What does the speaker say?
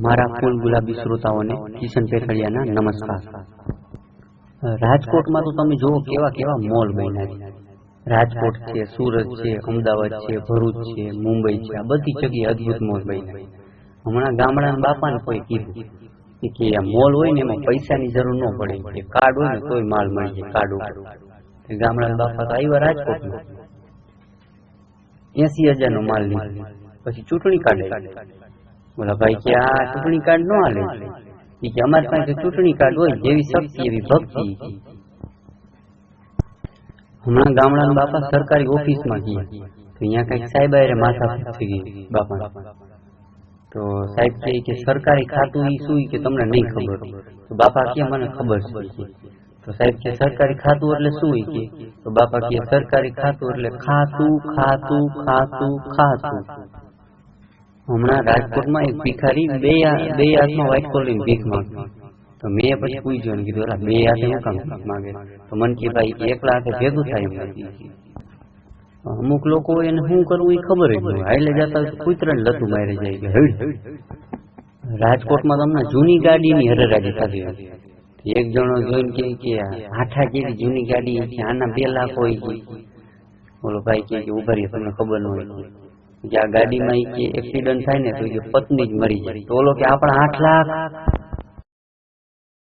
મારા ફૂલ ગુલાબી શ્રોતાઓને કિશન પેથડિયાના નમસ્કાર। રાજકોટમાં તો તમે જુઓ કેવા કેવા મોલ બન્યા છે। રાજકોટ છે, સુરત છે, અમદાવાદ છે, ભરૂચ છે, મુંબઈ છે, આ બધી જગ્યાએ અદભુત મોલ બન્યા। હમણાં ગામડાના બાપાને કોઈ કીધું કે આ મોલ હોય ને એમાં પૈસાની જરૂર ન પડે, કે કાર્ડ હોય ને તોય માલ મળી જાય કાર્ડ ઉપર। ગામડાના બાપા તો આવ્યા રાજકોટમાં 80,000 નો માલ લીધો, પછી ચૂંટણી કાર્ડ બોલા ભાઈ કે આ ચૂંટણી કાર્ડ ન હાલે, કે અમારી પાસે ચૂંટણી કાર્ડ હોય, જેવી શક્તિ એવી ભક્તિ। હમણાં ગામડાના બાપા સરકારી ઓફિસમાં ગયા તો અહીંયા કઈક સાહેબ આરે માથા થઈ ગઈ બાપા, તો સાહેબ કે સરકારી ખાતું ઈ શું કે તમને નહીં ખબર? તો બાપા કે મને ખબર છે। તો સાહેબ કે સરકારી ખાતું એટલે શું કે? તો બાપા કે સરકારી ખાતું એટલે ખાતું ખાતું ખાતું ખાતું। હમણાં રાજકોટમાં એક ભિખારી બે હાથમાં વ્હાઈટ કોલરની ભીખ માંગતો, તો મેં પછી પૂછ્યું ને કીધું બે હાથે શું કામ ભીખ માંગે? તો મને કે ભાઈ એકલા હાથે ભેગું થાય એમ નથી। અમુક લોકો એને શું કરવું એ ખબર જ નહીં, હાલે જતા કૂતરાને લતું મારી જાય કે હડ। રાજકોટમાં તમને જૂની ગાડીની હરેરાજી થતી હતી। એક જણો જોઈને કે આઠા જેવી જૂની ગાડી આના 2 લાખ હોય છે। બોલો ભાઈ કે ઉભા રહીએ, તમને ખબર ન હોય કે આ ગાડીમાં એક્સિડન્ટ થાય ને તો પત્ની જ મરી જાય, તો ઓલો કે આપણા 8 લાખ।